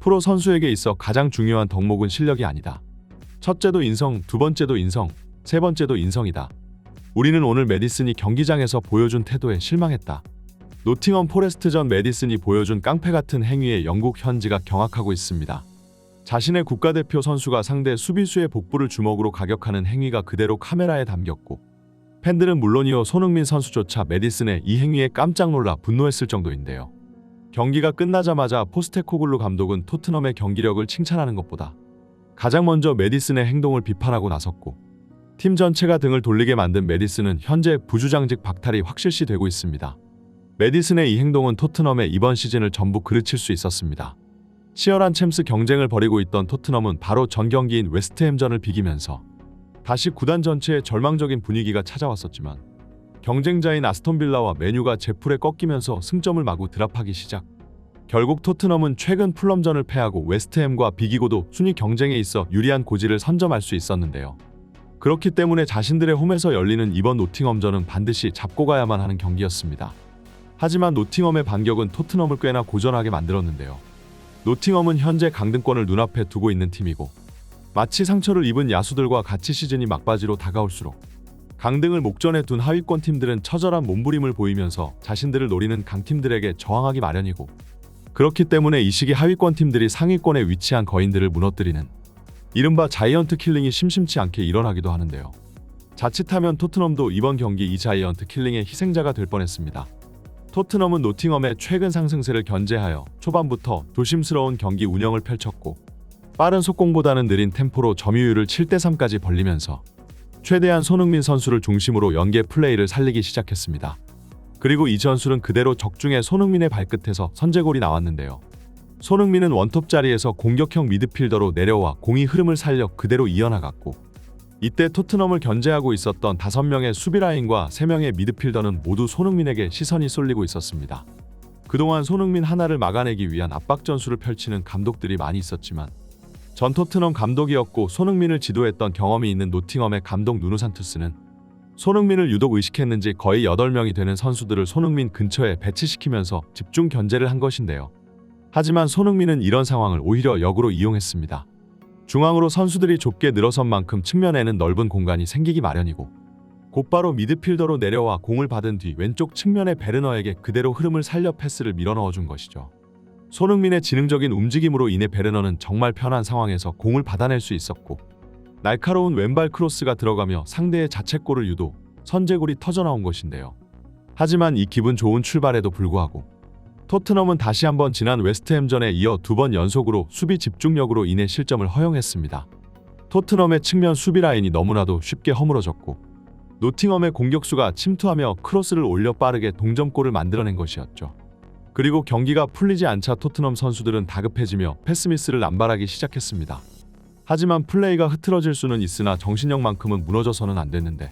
프로 선수에게 있어 가장 중요한 덕목은 실력이 아니다. 첫째도 인성, 두 번째도 인성, 세 번째도 인성이다. 우리는 오늘 매디슨이 경기장에서 보여준 태도에 실망했다. 노팅엄 포레스트전 매디슨이 보여준 깡패 같은 행위에 영국 현지가 경악하고 있습니다. 자신의 국가대표 선수가 상대 수비수의 복부를 주먹으로 가격하는 행위가 그대로 카메라에 담겼고, 팬들은 물론이요 손흥민 선수조차 매디슨의 이 행위에 깜짝 놀라 분노했을 정도인데요. 경기가 끝나자마자 포스테코글루 감독은 토트넘의 경기력을 칭찬하는 것보다 가장 먼저 매디슨의 행동을 비판하고 나섰고, 팀 전체가 등을 돌리게 만든 매디슨은 현재 부주장직 박탈이 확실시 되고 있습니다. 매디슨의 이 행동은 토트넘의 이번 시즌을 전부 그르칠 수 있었습니다. 치열한 챔스 경쟁을 벌이고 있던 토트넘은 바로 전 경기인 웨스트햄전을 비기면서 다시 구단 전체에 절망적인 분위기가 찾아왔었지만, 경쟁자인 아스톤빌라와 메뉴가 제풀에 꺾이면서 승점을 마구 드랍하기 시작. 결국 토트넘은 최근 풀럼전을 패하고 웨스트햄과 비기고도 순위 경쟁에 있어 유리한 고지를 선점할 수 있었는데요. 그렇기 때문에 자신들의 홈에서 열리는 이번 노팅엄전은 반드시 잡고 가야만 하는 경기였습니다. 하지만 노팅엄의 반격은 토트넘을 꽤나 고전하게 만들었는데요. 노팅엄은 현재 강등권을 눈앞에 두고 있는 팀이고, 마치 상처를 입은 야수들과 같이 시즌이 막바지로 다가올수록 강등을 목전에 둔 하위권 팀들은 처절한 몸부림을 보이면서 자신들을 노리는 강팀들에게 저항하기 마련이고, 그렇기 때문에 이 시기 하위권 팀들이 상위권에 위치한 거인들을 무너뜨리는 이른바 자이언트 킬링이 심심치 않게 일어나기도 하는데요. 자칫하면 토트넘도 이번 경기 이 자이언트 킬링의 희생자가 될 뻔했습니다. 토트넘은 노팅엄의 최근 상승세를 견제하여 초반부터 조심스러운 경기 운영을 펼쳤고, 빠른 속공보다는 느린 템포로 점유율을 7대3까지 벌리면서 최대한 손흥민 선수를 중심으로 연계 플레이를 살리기 시작했습니다. 그리고 이 전술은 그대로 적중해 손흥민의 발끝에서 선제골이 나왔는데요. 손흥민은 원톱 자리에서 공격형 미드필더로 내려와 공이 흐름을 살려 그대로 이어나갔고, 이때 토트넘을 견제하고 있었던 5명의 수비라인과 3명의 미드필더는 모두 손흥민에게 시선이 쏠리고 있었습니다. 그동안 손흥민 하나를 막아내기 위한 압박 전술을 펼치는 감독들이 많이 있었지만, 전 토트넘 감독이었고 손흥민을 지도했던 경험이 있는 노팅엄의 감독 누누 산투스는 손흥민을 유독 의식했는지 거의 8명이 되는 선수들을 손흥민 근처에 배치시키면서 집중 견제를 한 것인데요. 하지만 손흥민은 이런 상황을 오히려 역으로 이용했습니다. 중앙으로 선수들이 좁게 늘어선 만큼 측면에는 넓은 공간이 생기기 마련이고, 곧바로 미드필더로 내려와 공을 받은 뒤 왼쪽 측면의 베르너에게 그대로 흐름을 살려 패스를 밀어넣어준 것이죠. 손흥민의 지능적인 움직임으로 인해 베르너는 정말 편한 상황에서 공을 받아낼 수 있었고, 날카로운 왼발 크로스가 들어가며 상대의 자책골을 유도, 선제골이 터져나온 것인데요. 하지만 이 기분 좋은 출발에도 불구하고 토트넘은 다시 한번 지난 웨스트햄전에 이어 2번 연속으로 수비 집중력으로 인해 실점을 허용했습니다. 토트넘의 측면 수비 라인이 너무나도 쉽게 허물어졌고, 노팅엄의 공격수가 침투하며 크로스를 올려 빠르게 동점골을 만들어낸 것이었죠. 그리고 경기가 풀리지 않자 토트넘 선수들은 다급해지며 패스미스를 남발하기 시작했습니다. 하지만 플레이가 흐트러질 수는 있으나 정신력만큼은 무너져서는 안 됐는데,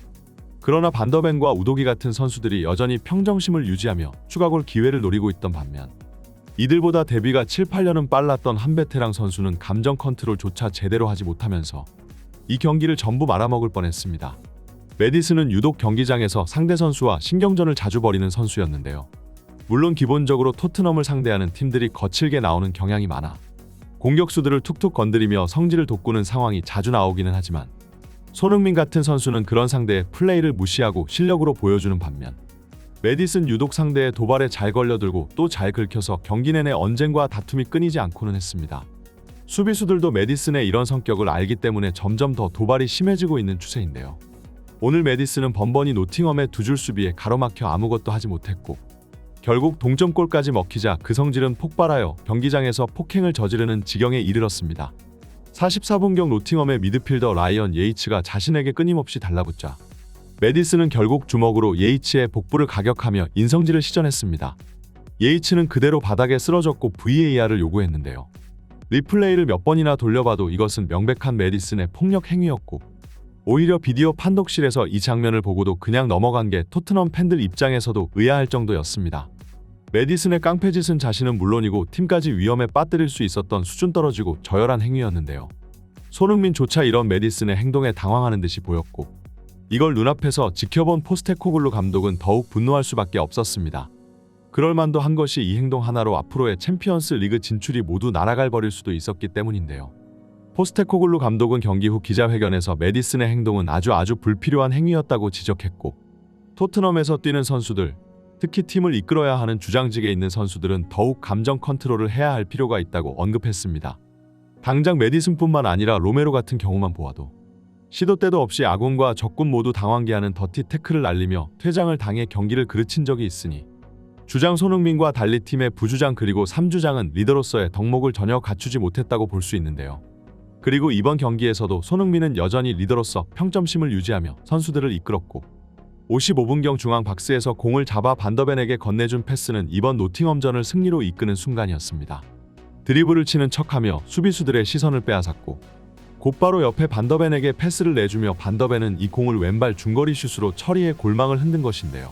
그러나 반더벤과 우도기 같은 선수들이 여전히 평정심을 유지하며 추가골 기회를 노리고 있던 반면, 이들보다 데뷔가 7, 8년은 빨랐던 한 베테랑 선수는 감정 컨트롤조차 제대로 하지 못하면서 이 경기를 전부 말아먹을 뻔했습니다. 매디슨은 유독 경기장에서 상대 선수와 신경전을 자주 벌이는 선수였는데요. 물론 기본적으로 토트넘을 상대하는 팀들이 거칠게 나오는 경향이 많아 공격수들을 툭툭 건드리며 성질을 돋구는 상황이 자주 나오기는 하지만, 손흥민 같은 선수는 그런 상대의 플레이를 무시하고 실력으로 보여주는 반면, 매디슨 유독 상대의 도발에 잘 걸려들고 또 잘 긁혀서 경기 내내 언쟁과 다툼이 끊이지 않고는 했습니다. 수비수들도 매디슨의 이런 성격을 알기 때문에 점점 더 도발이 심해지고 있는 추세인데요. 오늘 매디슨은 번번이 노팅엄의 두 줄 수비에 가로막혀 아무것도 하지 못했고, 결국 동점골까지 먹히자 그 성질은 폭발하여 경기장에서 폭행을 저지르는 지경에 이르렀습니다. 44분경 노팅엄의 미드필더 라이언 예이츠가 자신에게 끊임없이 달라붙자 매디슨은 결국 주먹으로 예이츠의 복부를 가격하며 인성질을 시전했습니다. 예이츠는 그대로 바닥에 쓰러졌고 VAR을 요구했는데요. 리플레이를 몇 번이나 돌려봐도 이것은 명백한 매디슨의 폭력 행위였고, 오히려 비디오 판독실에서 이 장면을 보고도 그냥 넘어간 게 토트넘 팬들 입장에서도 의아할 정도였습니다. 매디슨의 깡패짓은 자신은 물론이고 팀까지 위험에 빠뜨릴 수 있었던 수준 떨어지고 저열한 행위였는데요. 손흥민조차 이런 매디슨의 행동에 당황하는 듯이 보였고, 이걸 눈앞에서 지켜본 포스테코글루 감독은 더욱 분노할 수밖에 없었습니다. 그럴만도 한 것이 이 행동 하나로 앞으로의 챔피언스 리그 진출이 모두 날아갈 버릴 수도 있었기 때문인데요. 포스테코글루 감독은 경기 후 기자회견에서 메디슨의 행동은 아주 불필요한 행위였다고 지적했고, 토트넘에서 뛰는 선수들, 특히 팀을 이끌어야 하는 주장직에 있는 선수들은 더욱 감정 컨트롤을 해야 할 필요가 있다고 언급했습니다. 당장 메디슨뿐만 아니라 로메로 같은 경우만 보아도 시도 때도 없이 아군과 적군 모두 당황게 하는 더티 태클을 날리며 퇴장을 당해 경기를 그르친 적이 있으니, 주장 손흥민과 달리 팀의 부주장 그리고 3주장은 리더로서의 덕목을 전혀 갖추지 못했다고 볼 수 있는데요. 그리고 이번 경기에서도 손흥민은 여전히 리더로서 평점심을 유지하며 선수들을 이끌었고, 55분경 중앙 박스에서 공을 잡아 반더벤에게 건네준 패스는 이번 노팅엄전을 승리로 이끄는 순간이었습니다. 드리블을 치는 척하며 수비수들의 시선을 빼앗았고, 곧바로 옆에 반더벤에게 패스를 내주며 반더벤은 이 공을 왼발 중거리 슛으로 처리해 골망을 흔든 것인데요.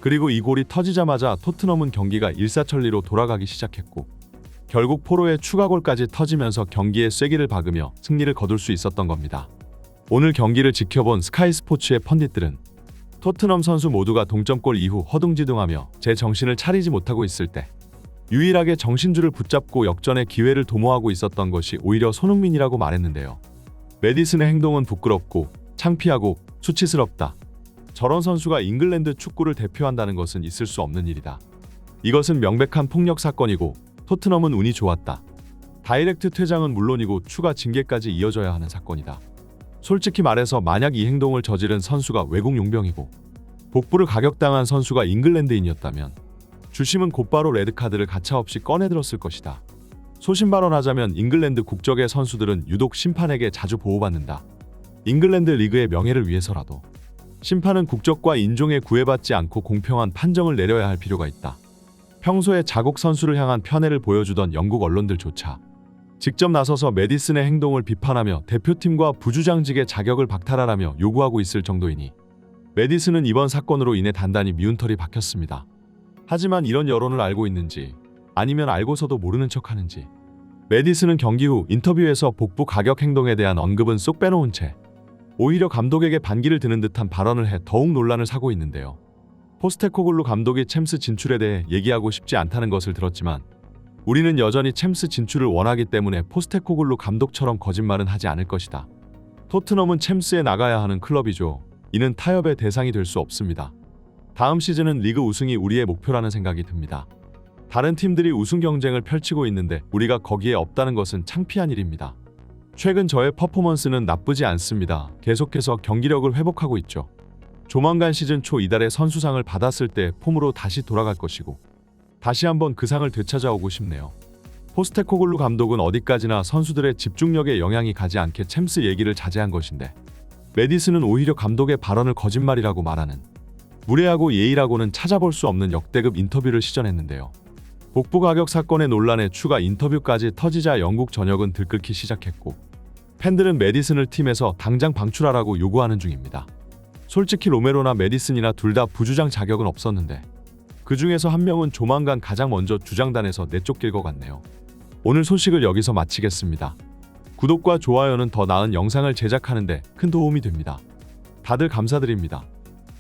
그리고 이 골이 터지자마자 토트넘은 경기가 일사천리로 돌아가기 시작했고, 결국 포로의 추가골까지 터지면서 경기에 쐐기를 박으며 승리를 거둘 수 있었던 겁니다. 오늘 경기를 지켜본 스카이 스포츠의 펀딧들은 토트넘 선수 모두가 동점골 이후 허둥지둥하며 제 정신을 차리지 못하고 있을 때 유일하게 정신줄을 붙잡고 역전의 기회를 도모하고 있었던 것이 오히려 손흥민이라고 말했는데요. 메디슨의 행동은 부끄럽고 창피하고 수치스럽다. 저런 선수가 잉글랜드 축구를 대표한다는 것은 있을 수 없는 일이다. 이것은 명백한 폭력 사건이고 토트넘은 운이 좋았다. 다이렉트 퇴장은 물론이고 추가 징계까지 이어져야 하는 사건이다. 솔직히 말해서 만약 이 행동을 저지른 선수가 외국 용병이고 복부를 가격당한 선수가 잉글랜드인이었다면 주심은 곧바로 레드카드를 가차없이 꺼내들었을 것이다. 소신 발언하자면 잉글랜드 국적의 선수들은 유독 심판에게 자주 보호받는다. 잉글랜드 리그의 명예를 위해서라도 심판은 국적과 인종에 구애받지 않고 공평한 판정을 내려야 할 필요가 있다. 평소에 자국 선수를 향한 편애를 보여주던 영국 언론들조차 직접 나서서 메디슨의 행동을 비판하며 대표팀과 부주장직의 자격을 박탈하라며 요구하고 있을 정도이니 메디슨은 이번 사건으로 인해 단단히 미운 털이 박혔습니다. 하지만 이런 여론을 알고 있는지 아니면 알고서도 모르는 척하는지 메디슨은 경기 후 인터뷰에서 복부 가격 행동에 대한 언급은 쏙 빼놓은 채 오히려 감독에게 반기를 드는 듯한 발언을 해 더욱 논란을 사고 있는데요. 포스테코글루 감독이 챔스 진출에 대해 얘기하고 싶지 않다는 것을 들었지만 우리는 여전히 챔스 진출을 원하기 때문에 포스테코글루 감독처럼 거짓말은 하지 않을 것이다. 토트넘은 챔스에 나가야 하는 클럽이죠. 이는 타협의 대상이 될 수 없습니다. 다음 시즌은 리그 우승이 우리의 목표라는 생각이 듭니다. 다른 팀들이 우승 경쟁을 펼치고 있는데 우리가 거기에 없다는 것은 창피한 일입니다. 최근 저의 퍼포먼스는 나쁘지 않습니다. 계속해서 경기력을 회복하고 있죠. 조만간 시즌 초 이달에 선수상을 받았을 때 폼으로 다시 돌아갈 것이고 다시 한번 그 상을 되찾아오고 싶네요. 포스테코글루 감독은 어디까지나 선수들의 집중력에 영향이 가지 않게 챔스 얘기를 자제한 것인데 메디슨은 오히려 감독의 발언을 거짓말이라고 말하는 무례하고 예의라고는 찾아볼 수 없는 역대급 인터뷰를 시전했는데요. 복부 가격 사건의 논란에 추가 인터뷰까지 터지자 영국 전역은 들끓기 시작했고 팬들은 메디슨을 팀에서 당장 방출하라고 요구하는 중입니다. 솔직히 로메로나 메디슨이나 둘 다 부주장 자격은 없었는데 그 중에서 한 명은 조만간 가장 먼저 주장단에서 내쫓길 것 같네요. 오늘 소식을 여기서 마치겠습니다. 구독과 좋아요는 더 나은 영상을 제작하는 데 큰 도움이 됩니다. 다들 감사드립니다.